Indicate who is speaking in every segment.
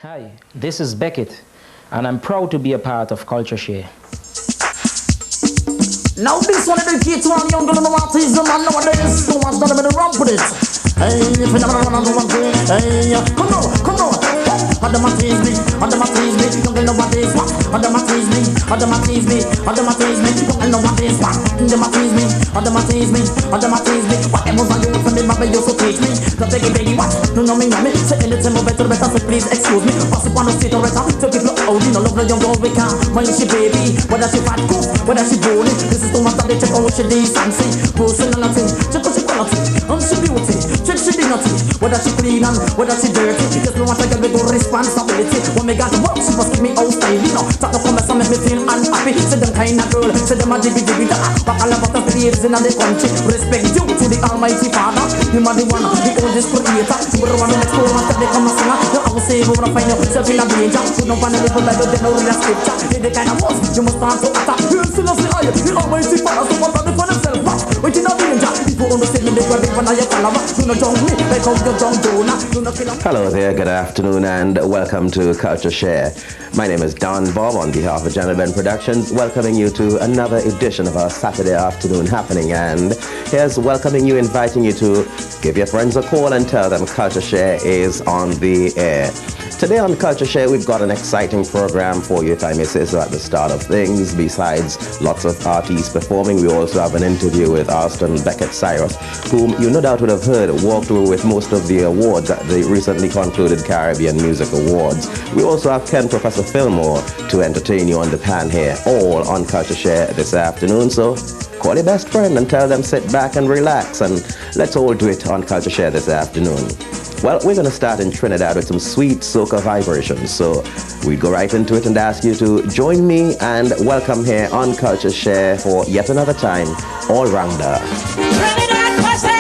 Speaker 1: Hi, this is Beckett, and I'm proud to be a part of CultureShare.
Speaker 2: Now this one dedicated to all young girls and artists, man, nowadays, so much done in the run with it. Hey, if you never run on the one thing, hey, come on, under my tease me, young girl know what is what, under my tease me, young girl know what is what, under my tease me, whatever I do for me, my baby used to teach me, the baby what, no me, say anything more better, say please excuse me, pass up on the street or right now, tell people, oh, you know, love the young girl we can, when she baby, whether she fat cook, whether she bony, this is too much that they check out what she decency, personality, check out she quality, she beauty, check she dignity, whether she clean and whether she dirty, just know what I get with good responsibility, when me got to work, she must give me out style, you know, talk to come and make me feel unhappy, say them kind of girl, say them a G.B.T.V, back all about the creators in the country, respect due to the almighty father, him a the one, the oldest creator, we're the one who makes cool ones that they come and sing, you have to say, we're gonna find yourself in a danger, put up on the little Bible, they know real scripture, they the kind of ones, you must start to attack, you still have the eye, the almighty father, so what are they for themselves, what, wait in a danger, if you understand me, they grab it when I have follow, you know jump me, like how you jump Jonah, you know kill 'em.
Speaker 3: Hello there, good afternoon and welcome to CultureShare. My name is Don Bob on behalf of Gentleman Productions, welcoming you to another edition of our Saturday afternoon happening, and here's welcoming you, inviting you to give your friends a call and tell them CultureShare is on the air. Today on CultureShare we've got an exciting program for you, if I may say so, at the start of things. Besides lots of artists performing, we also have an interview with Alston Beckett Cyrus, whom you no doubt would have heard walked through with most of the awards at the recently concluded Caribbean Music Awards. We also have Ken Professor Fillmore to entertain you on the pan here, all on CultureShare this afternoon. So call your best friend and tell them sit back and relax, and let's all do it on CultureShare this afternoon. Well, we're going to start in Trinidad with some sweet soca vibrations, so we go right into it and ask you to join me and welcome here on CultureShare for yet another time, All-Rounder.
Speaker 4: Trinidad Pussy!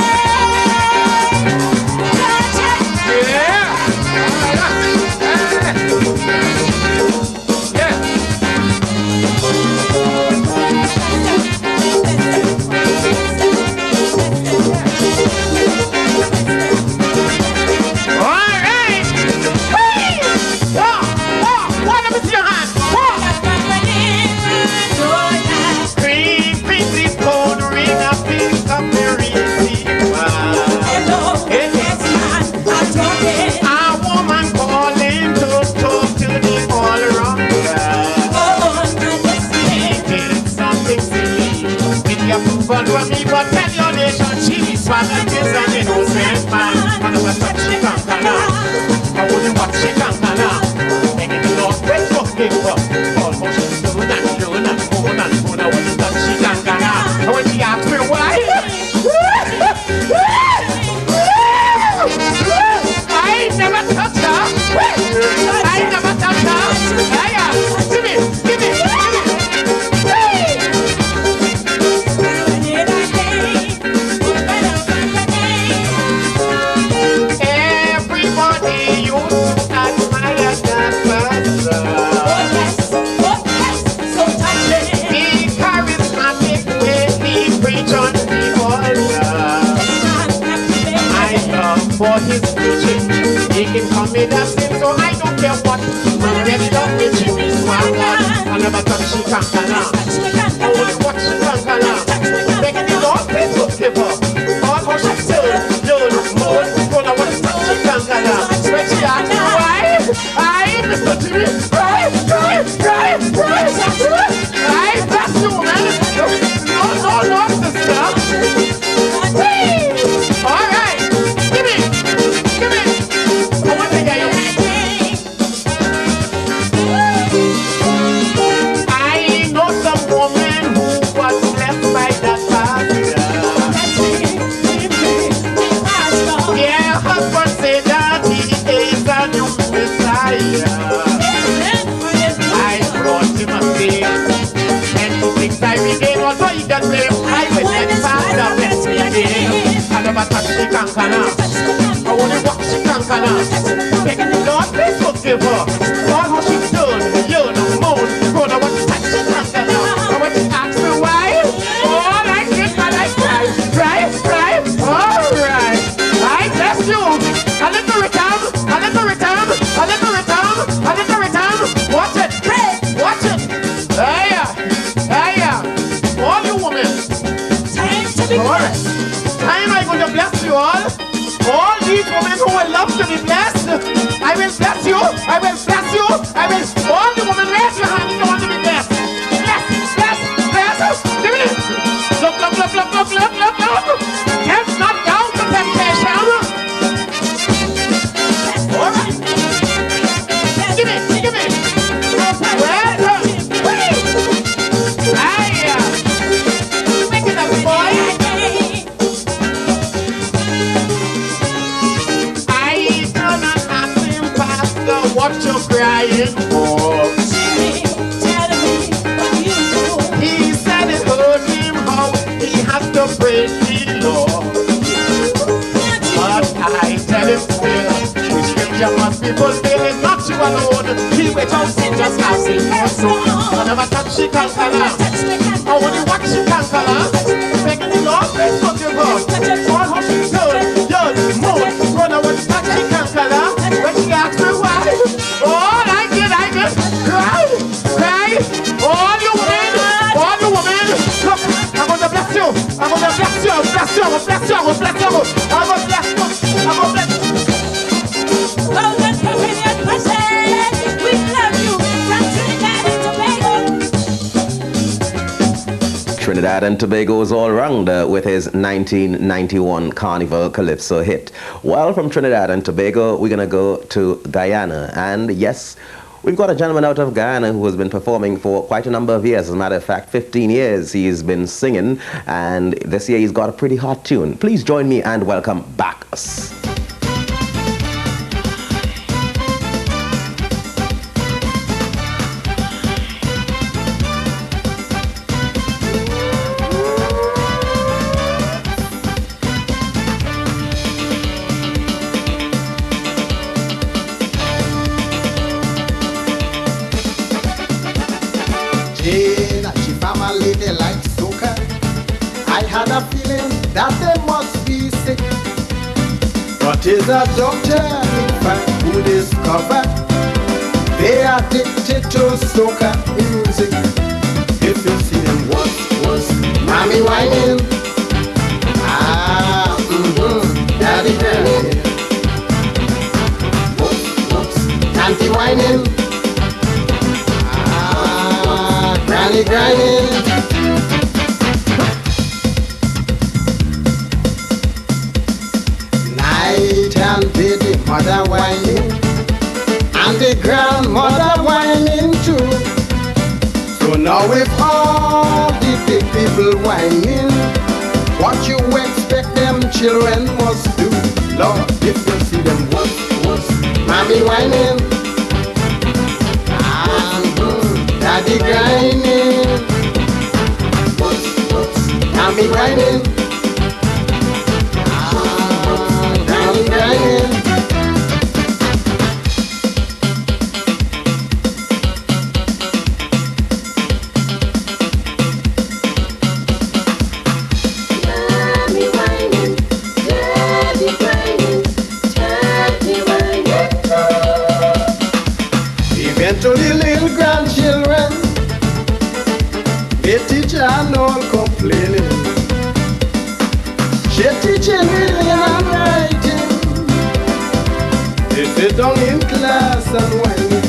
Speaker 5: For his preaching, he can come in and sing, so I don't care what. Man, get up with Jimmy Swagger, I never touch she kankana. I only watch she kankana. Begging the Lord, please forgive her. All how she still, moan, gonna want to touch she kankana. When she asks me why, I, Mr. Jimmy, right, that's you, man. No, sister. All right. I know some woman who was left by that father. Yeah, husband said that he is a new Messiah. I brought him a thing, and he thinks I regain, although he doesn't blame. I will let father let me again. I never touch the kankana. I only watch the kankana. Begging the Lord, please forgive her. All how she's done, moan, gonna watch the kankana. I want to ask her why. All I get, I like cry. Alright, I bless you. A little return. to be blessed. I will bless you. I will bless you. I will. All the women raise your hand if you want to be blessed. Bless, bless, bless. Give me this. Look, look, look, look, look, look, look, look. Help not down to temptation. All right. Give me, give me. Well, make it up, boy. I cannot ask him, Pastor, what you're crying for. He said it hurt him how he has to break the law. But I tell him still, the scripture must be fulfilled. It's not you alone. He wait out sin just as he was so. I never touch the conqueror. I want to watch the conqueror. Begging the Lord, let's talk about. All how she told, yo, move. Run away, touch the conqueror. When she asked me why, all I did, cry, cry. All you women, look, I'm gonna bless you. I'm gonna bless you. I'm gonna bless you. I'm gonna bless you. I'm gonna bless you. I'm gonna bless you. I'm gonna bless you.
Speaker 4: Well, that's the opinion person. We love you from Trinidad and Tobago.
Speaker 3: Trinidad and Tobago's all-rounder with his 1991 Carnival Calypso hit. Well, from Trinidad and Tobago, we're going to go to Guyana. And yes, we've got a gentleman out of Guyana who has been performing for quite a number of years. As a matter of fact, 15 years he's been singing. And this year he's got a pretty hot tune. Please join me and welcome Bacchus.
Speaker 6: Family they like soca. I had a feeling that they must be sick, but is a doctor in fact who discovered they are addicted to soca music. If you see them once, mommy whining, daddy whining, auntie whining. Granny grinding. Night and day the mother whining, and the grandmother whining too. So now with all the big people whining, what you expect them children must do? Lord, if you see them once, mommy whining, daddy grinding, mommy grinding, daddy grinding.
Speaker 4: Mommy whining, daddy grinding, daddy whining.
Speaker 6: Even to the little grandchildren, they teach and all complaining. She teaching reading and writing. They sit down in class and whining.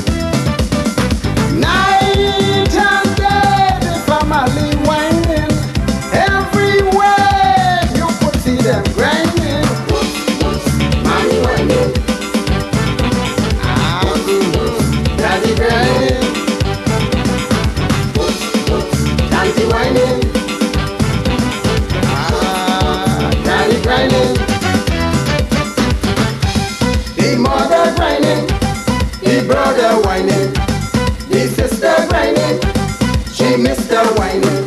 Speaker 6: Night and day the family whining. Everywhere you could see them grinding. Mommy whining, daddy grinding, daddy whining, daddy grinding. The mother grinding, the brother whining, the sister grinding, she Mr. whining,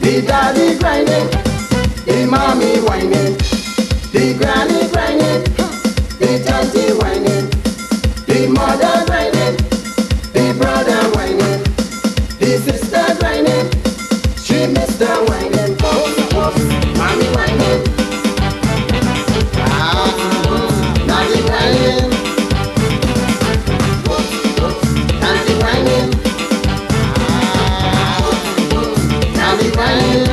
Speaker 6: the daddy grinding, the mommy whining, the granny grinding, the auntie whining, the mother grinding, the brother whining, the sister grinding, she Mr. whining, mommy whining, daddy grinding, auntie whining, daddy grinding.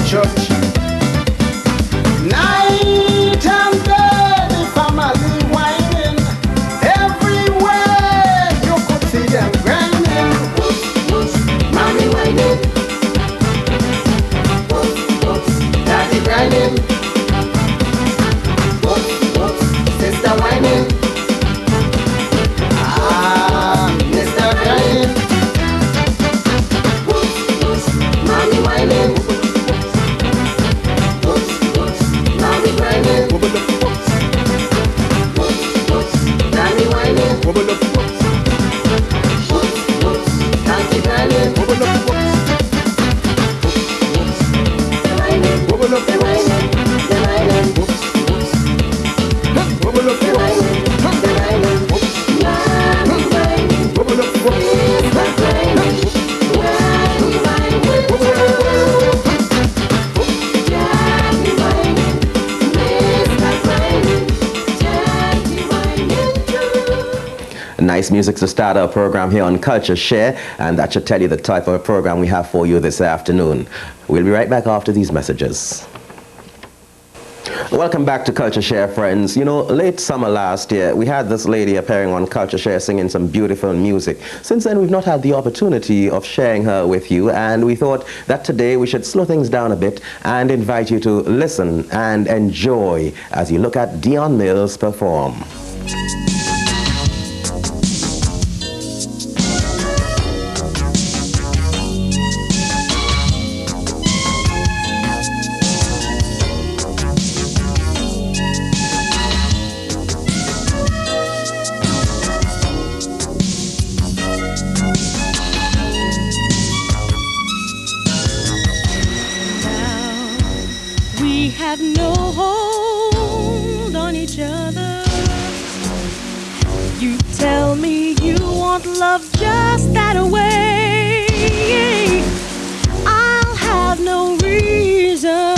Speaker 6: church. Night and day, the family whining. Everywhere you could see them grinding. Mommy whining. Daddy grinding. Sister whining. Mr. grinding. Mommy whining. Mommy grinding. Daddy whining. Daddy grinding.
Speaker 3: Nice music to start our program here on Culture Share, and that should tell you the type of program we have for you this afternoon. We'll be right back after these messages. Welcome back to Culture Share, friends. You know, late summer last year, we had this lady appearing on Culture Share singing some beautiful music. Since then, we've not had the opportunity of sharing her with you, and we thought that today we should slow things down a bit and invite you to listen and enjoy as you look at DONN Mills perform.
Speaker 4: We have no hold on each other. You tell me you want love just that way. I'll have no reason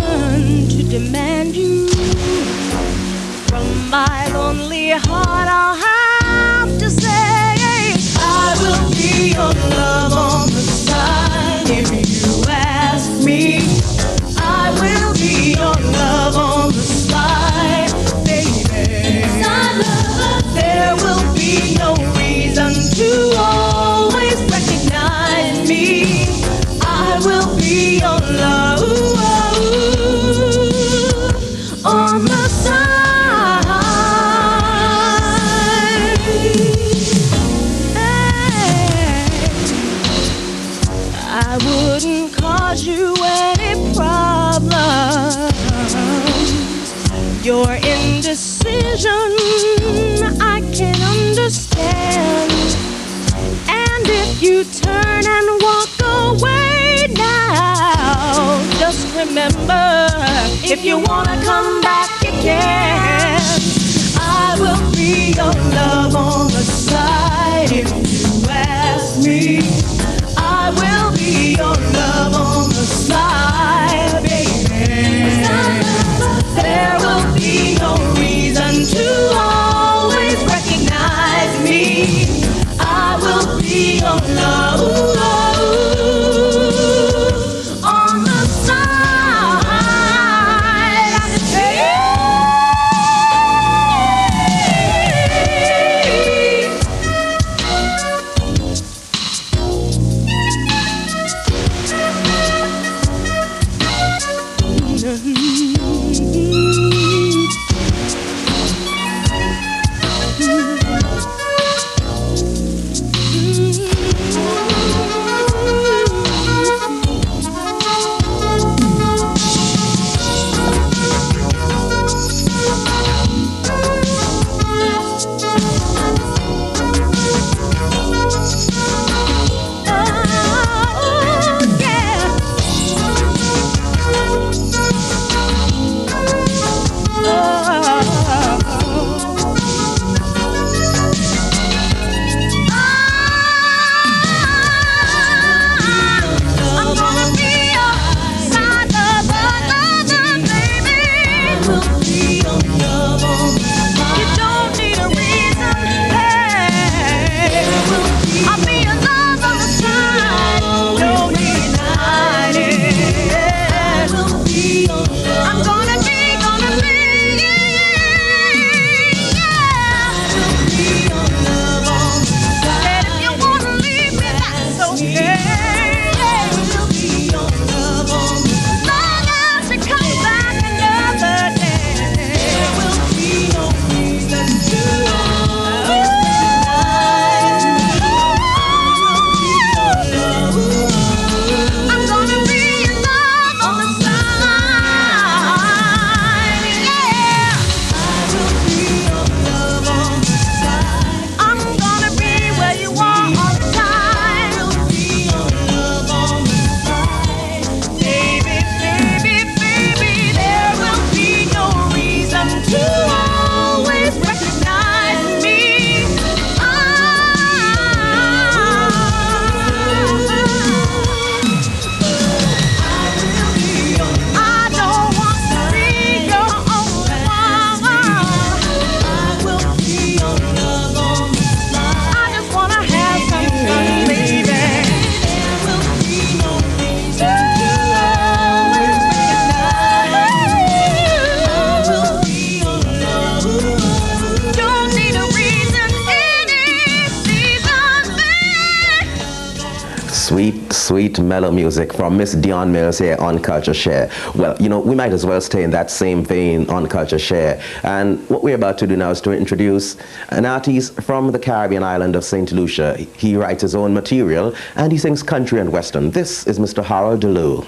Speaker 4: to demand you. From my lonely heart I'll have to say I will be your love on the side if you ask me. I will be your love on the slide, baby. There will be no reason to always recognize me. I will be your love on the side. Hey, I wouldn't cause you any problems. Your indecision I can understand. And if you turn and walk away now, just remember, if you wanna come back you can. I will be your love on the side if you ask me. I will be your love on the side, baby. There will be no reason to always recognize me. I will be your love on the side.
Speaker 3: Sweet, sweet mellow music from Miss Dion Mills here on CultureShare. Well, you know, we might as well stay in that same vein on CultureShare. And what we're about to do now is to introduce an artist from the Caribbean island of St. Lucia. He writes his own material and he sings country and western. This is Mr. Harold DeLue.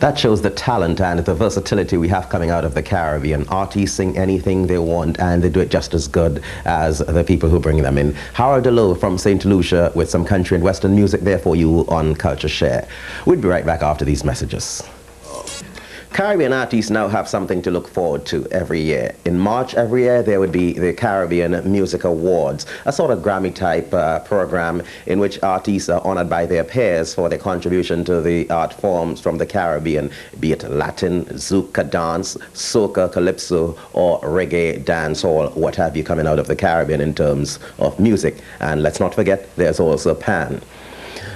Speaker 3: That shows the talent and the versatility we have coming out of the Caribbean. Artists sing anything they want and they do it just as good as the people who bring them in. Howard DeLoe from St. Lucia with some country and western music there for you on CultureShare. We'll be right back after these messages. Caribbean artists now have something to look forward to every year. In March every year there would be the Caribbean Music Awards, a sort of Grammy-type program in which artists are honored by their peers for their contribution to the art forms from the Caribbean, be it Latin, Zouk dance, soca, calypso, or reggae, dancehall, what have you coming out of the Caribbean in terms of music. And let's not forget, there's also Pan.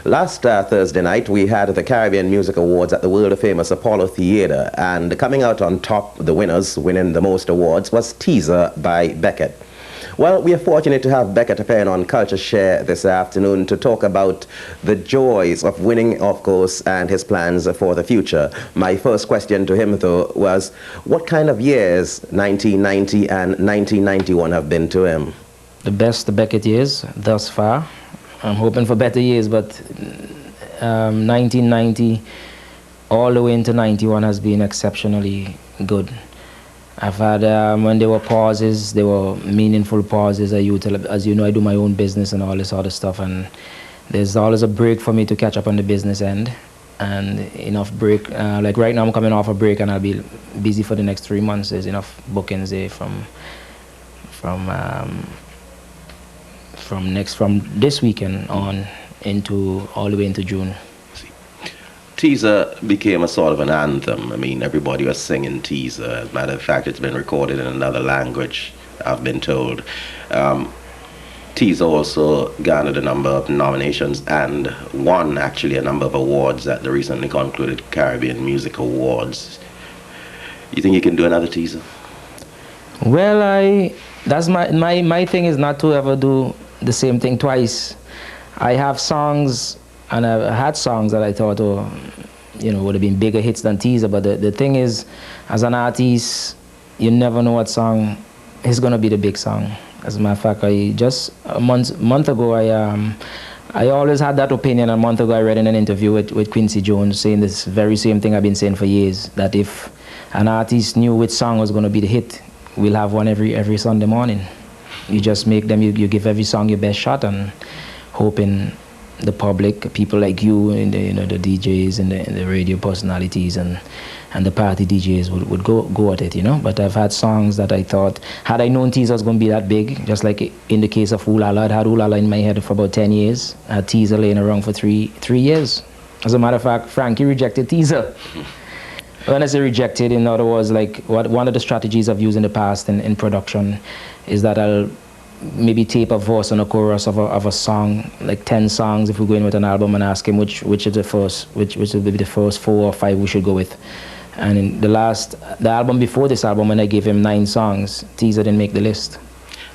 Speaker 3: Last Thursday night, we had the Caribbean Music Awards at the world-famous Apollo Theatre, and coming out on top, the winners, winning the most awards, was Teaser by Beckett. Well, we are fortunate to have Beckett appearing on CultureShare this afternoon to talk about the joys of winning, of course, and his plans for the future. My first question to him, though, was what kind of years 1990 and 1991 have been to him?
Speaker 1: The best the Beckett years thus far. I'm hoping for better years, but 1990 all the way into 91 has been exceptionally good. I've had, when there were pauses, there were meaningful pauses. As you know, I do my own business and all this other stuff, and there's always a break for me to catch up on the business end, and enough break. Like right now I'm coming off a break and I'll be busy for the next 3 months. There's enough bookings there from this weekend on into all the way into June.
Speaker 3: Teaser became a sort of an anthem. I mean, everybody was singing Teaser. As a matter of fact, it's been recorded in another language, I've been told. Teaser also garnered a number of nominations and won actually a number of awards at the recently concluded Caribbean Music Awards. You think you can do another Teaser?
Speaker 1: Well, that's my thing is not to ever do the same thing twice. I have songs, and I've had songs that I thought, would have been bigger hits than Teaser. But the thing is, as an artist, you never know what song is gonna be the big song. As a matter of fact, just a month ago, I always had that opinion. A month ago, I read in an interview with Quincy Jones saying this very same thing I've been saying for years, that if an artist knew which song was gonna be the hit, we'll have one every Sunday morning. You just make them, you give every song your best shot, and hoping the public, people like you and the DJs and the radio personalities and the party DJs would go at it, But I've had songs that I thought, had I known Teaser was going to be that big, just like in the case of Ooh La La, I'd had Ooh La La in my head for about 10 years. I had Teaser laying around for three years. As a matter of fact, Frankie rejected Teaser. When I say rejected, in other words, like one of the strategies I've used in the past in production is that I'll maybe tape a verse and a chorus of a song, like 10 songs if we're going with an album, and ask him which is the first, which will be the first 4 or 5 we should go with. And in the album before this album, when I gave him 9 songs, Teaser didn't make the list.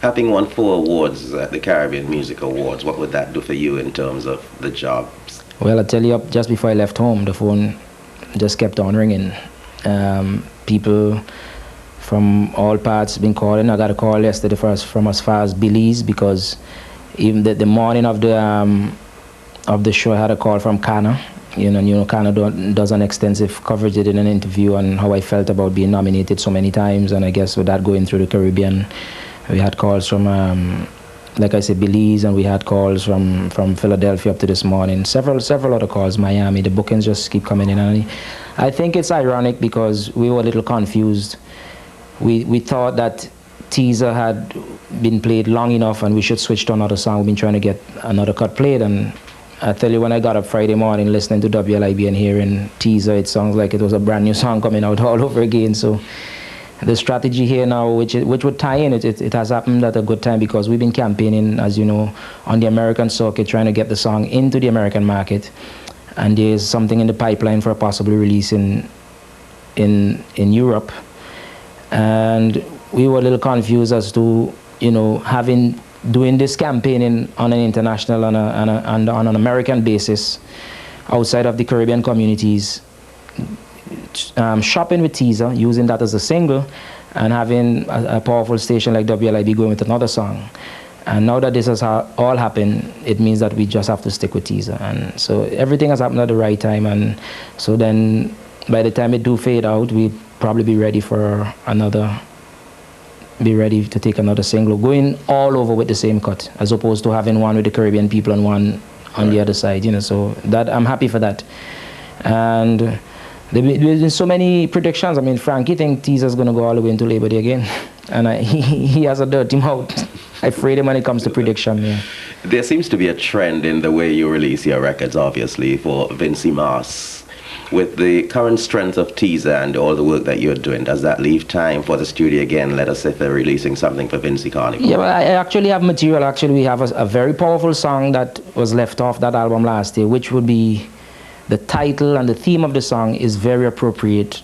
Speaker 3: Having won 4 awards at the Caribbean Music Awards, what would that do for you in terms of the jobs?
Speaker 1: Well, I tell you, just before I left home, the phone just kept on ringing. People from all parts been calling. I got a call yesterday from as far as Belize, because even the morning of the show I had a call from Kana. Kana does an extensive coverage. They did an interview on how I felt about being nominated so many times, and I guess with that going through the Caribbean, we had calls from like I said, Belize, and we had calls from Philadelphia up to this morning. Several other calls, Miami. The bookings just keep coming in, and I think it's ironic because we were a little confused. We thought that Teaser had been played long enough and we should switch to another song. We've been trying to get another cut played, and I tell you, when I got up Friday morning listening to WLIB and hearing Teaser, it sounds like it was a brand new song coming out all over again. So the strategy here now, which would tie in, it has happened at a good time, because we've been campaigning, as you know, on the American circuit, trying to get the song into the American market, and there's something in the pipeline for a possible release in Europe. And we were a little confused as to, doing this campaigning on an international, on an American basis, outside of the Caribbean communities, shopping with Teaser, using that as a single, and having a powerful station like WLIB going with another song. And now that this has all happened, it means that we just have to stick with Teaser. And so everything has happened at the right time. And so then by the time it do fade out, we'll probably be ready for be ready to take another single, going all over with the same cut, as opposed to having one with the Caribbean people and one on the other side, so that I'm happy for that. And there's been so many predictions. I mean, Frankie thinks teaser's going to go all the way into Labor Day again. And he has a dirty mouth. I afraid him when it comes to prediction. Yeah.
Speaker 3: There seems to be a trend in the way you release your records, obviously, for Vincy Mas. With the current strength of teaser and all the work that you're doing, does that leave time for the studio again? Let us say if they're releasing something for Vincy Carnival.
Speaker 1: Yeah, well, I actually have material. Actually, we have a very powerful song that was left off that album last year, which would be the title and the theme of the song is very appropriate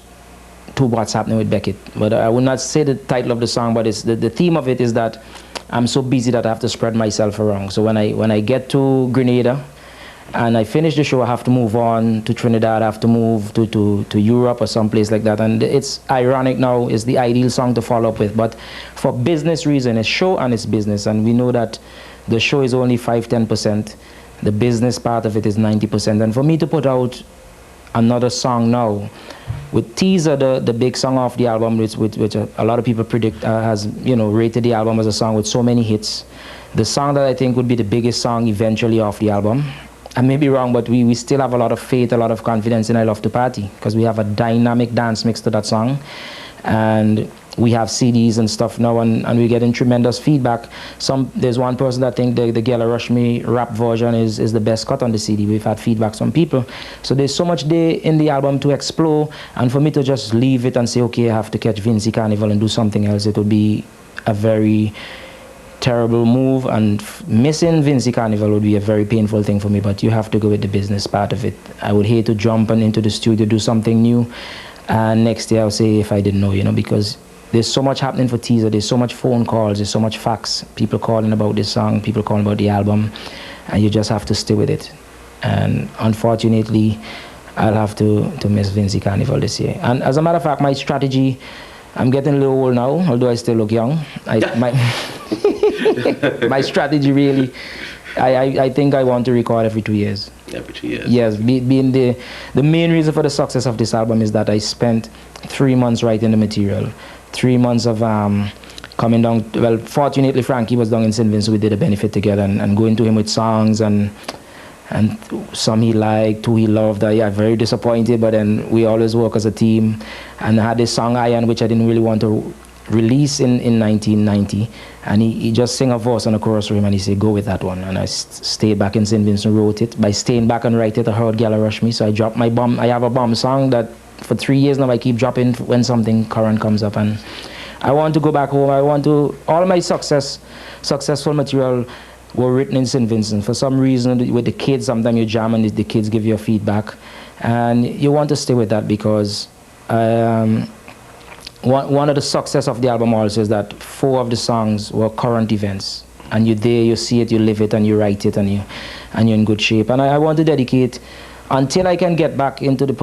Speaker 1: to what's happening with Beckett. But I would not say the title of the song, but it's the theme of it is that I'm so busy that I have to spread myself around. So when I get to Grenada and I finish the show, I have to move on to Trinidad, I have to move to Europe or someplace like that. And it's ironic now, it's the ideal song to follow up with. But for business reason, it's show and it's business. And we know that the show is only 5-10%. The business part of it is 90%. And for me to put out another song now, with Teaser, the big song off the album, which a lot of people predict has rated the album as a song with so many hits. The song that I think would be the biggest song eventually off the album. I may be wrong, but we still have a lot of faith, a lot of confidence in I Love to Party, because we have a dynamic dance mix to that song. And we have CDs and stuff now, and we're getting tremendous feedback. There's one person that think the Girl Rush Me rap version is the best cut on the CD. We've had feedback from people. So there's so much there in the album to explore, and for me to just leave it and say, okay, I have to catch Vincy Carnival and do something else, it would be a very terrible move, and missing Vincy Carnival would be a very painful thing for me, but you have to go with the business part of it. I would hate to jump into the studio, do something new, and next year I'll say if I didn't know, because there's so much happening for Teaser, there's so much phone calls, there's so much fax, people calling about this song, people calling about the album, and you just have to stay with it. And unfortunately, I'll have to miss Vincy Carnival this year. And as a matter of fact, my strategy, I'm getting a little old now, although I still look young. My strategy really, I think I want to record every 2 years.
Speaker 3: Every 2 years?
Speaker 1: Yes, being the main reason for the success of this album is that I spent 3 months writing the material. 3 months of coming down, well, fortunately Frankie was down in St. Vincent, so we did a benefit together and going to him with songs and some he liked, two he loved. Very disappointed, but then we always work as a team. And I had this song Iron, which I didn't really want to release in 1990, and he just sang a verse on a chorus for him, and he said, go with that one. And I stayed back in St. Vincent, wrote it. By staying back and write it, I heard Gala Rush Me, so I dropped my bomb. I have a bomb song that for 3 years now I keep dropping when something current comes up, and I want to go back home. All my successful material were written in St. Vincent. For some reason, with the kids, sometimes you jam and the kids give you a feedback, and you want to stay with that, because one of the success of the album also is that 4 of the songs were current events, and you're there, you see it, you live it, and you write it, and you're in good shape. And I want to dedicate, until I can get back into the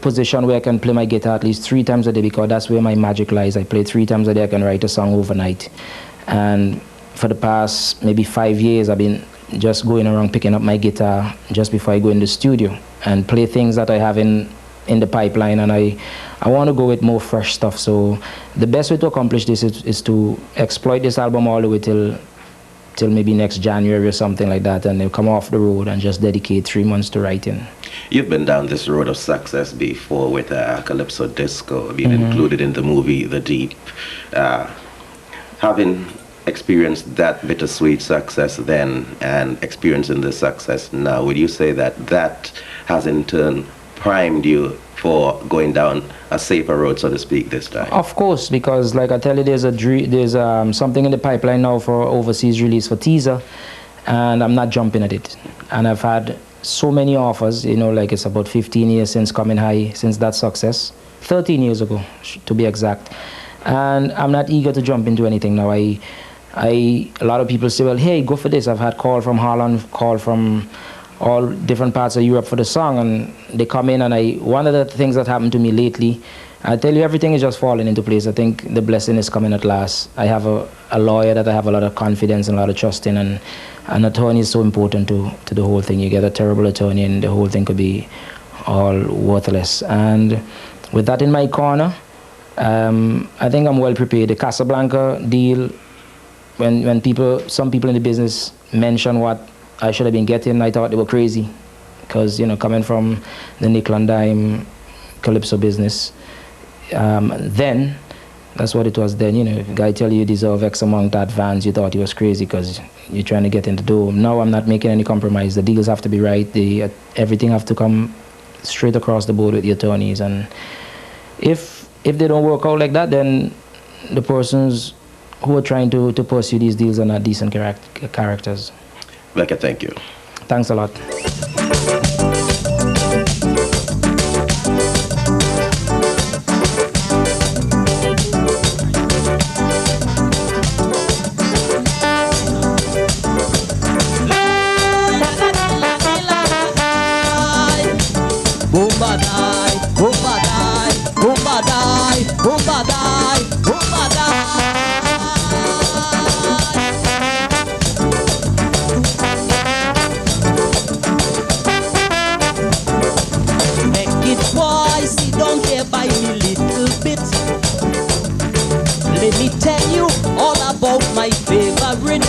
Speaker 1: position where I can play my guitar at least 3 times a day, because that's where my magic lies. I play 3 times a day, I can write a song overnight. And for the past maybe 5 years, I've been just going around picking up my guitar just before I go in the studio and play things that I have in the pipeline, and I want to go with more fresh stuff. So the best way to accomplish this is to exploit this album all the way till maybe next January or something like that, and then come off the road and just dedicate 3 months to writing.
Speaker 3: You've been down this road of success before with Calypso Disco, being included in the movie The Deep. Having experienced that bittersweet success then and experiencing the success now, would you say that has in turn primed you for going down a safer road, so to speak, this time?
Speaker 1: Of course, because like I tell you, there's something in the pipeline now for overseas release for Teaser, and I'm not jumping at it. And I've had so many offers, like it's about 15 years since Coming High, since that success, 13 years ago to be exact. And I'm not eager to jump into anything now. A lot of people say, well, hey, go for this. I've had call from Holland, call from all different parts of Europe for the song, and they come in, and one of the things that happened to me lately, I tell you, everything is just falling into place. I think the blessing is coming at last. I have a lawyer that I have a lot of confidence and a lot of trust in, and an attorney is so important to the whole thing. You get a terrible attorney and the whole thing could be all worthless. And with that in my corner, I think I'm well prepared. The Casablanca deal, when some people in the business mention what I should have been getting, I thought they were crazy. Because, coming from the nickel and dime Calypso business, then, that's what it was then. If a guy tell you deserve X amount of advance, you thought he was crazy because you're trying to get in the door. Now I'm not making any compromise. The deals have to be right. Everything have to come straight across the board with the attorneys. And if they don't work out like that, then the persons who are trying to pursue these deals are not decent characters.
Speaker 3: Becca, thank you.
Speaker 1: Thanks a lot.
Speaker 2: Let me tell you all about my favorite.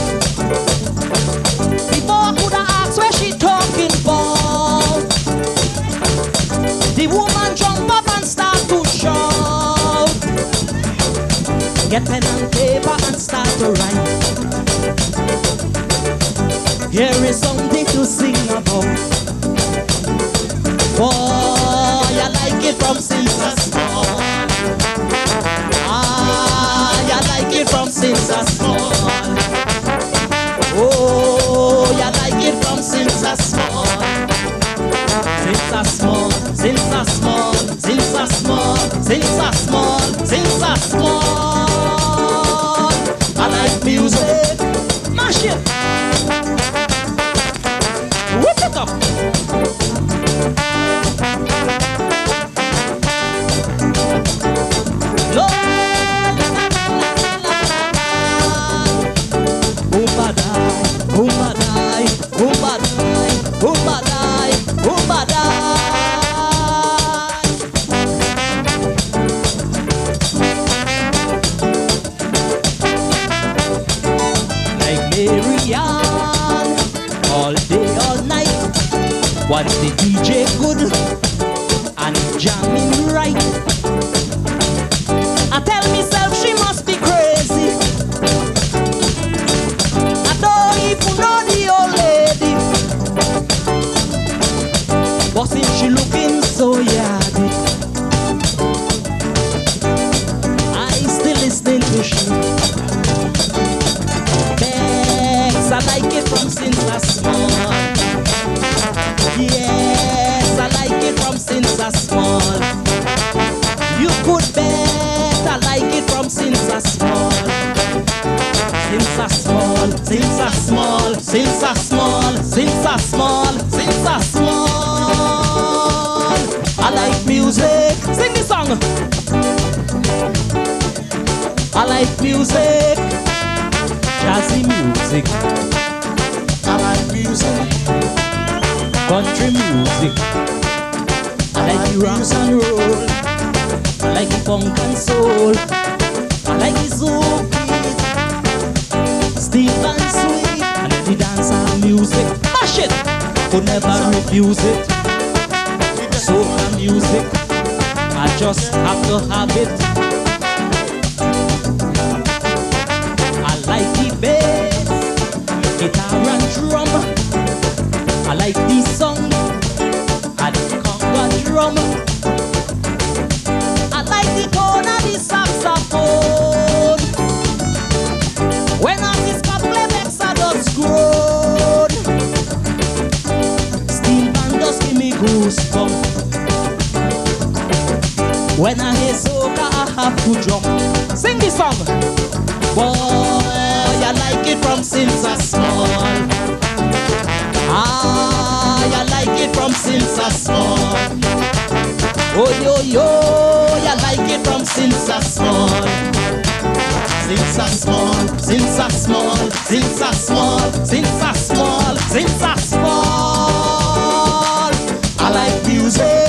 Speaker 2: Before could I ask where she talking about? The woman jump up and start to shout. Get pen and paper and start to write. Here is something to sing about. Boy, I like it from since I small. I like it from since I small. Oh, I like it from since I small. Since I small, since I small, since I small, since I small, since I small. I like music, mash it, whip it up. Once the DJ good and jamming right, I tell myself she must be crazy. I don't even know the old lady, but since she looking so yardy, I still listening to she. Bex, I like it from since I small. Yes, I like it from since I small. You could bet I like it from since I small. Since I small, since I small, since I small, since I small, since I small. I like music. Sing the song. I like music. Jazzy music. I like music. Country music. I like the rock and roll. I like the funk and soul. I like the soul beat, steep and sweet. And the dancehall music, mash it, could never refuse it. Soca music, I just have to have it. I like the bass, guitar and drum. I like the song and the conga drum. I like the tone of the saxophone. When artists can play Bex, I just groan. Steel band just give me goosebumps. When I hear soca, I have to jump. Sing the song. Boy, I like it from since I small. I like it from since I small. Oh yo yo, I like it from since I small. Since I small, since I small, since I small, since I small, since I small. I like music.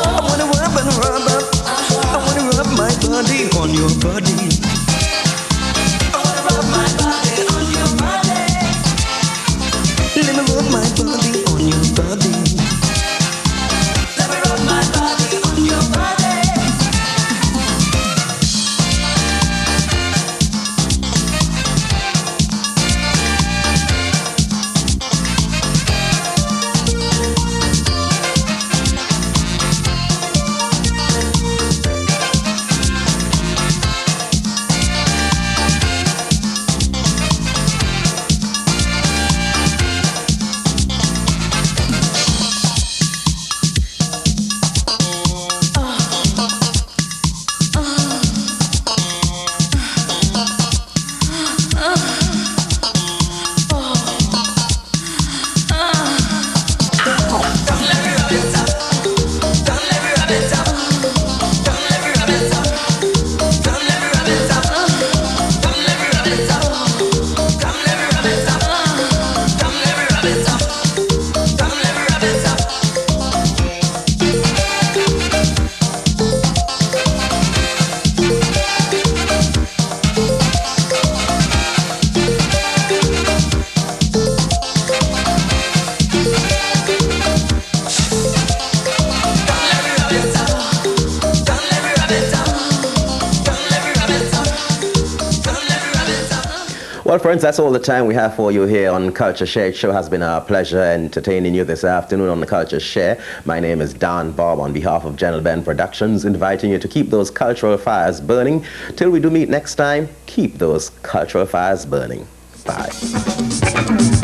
Speaker 3: Well, friends, that's all the time we have for you here on Culture Share. It sure has been a pleasure entertaining you this afternoon on the Culture Share. My name is Don Bob on behalf of General Ben Productions, inviting you to keep those cultural fires burning. Till we do meet next time, keep those cultural fires burning. Bye.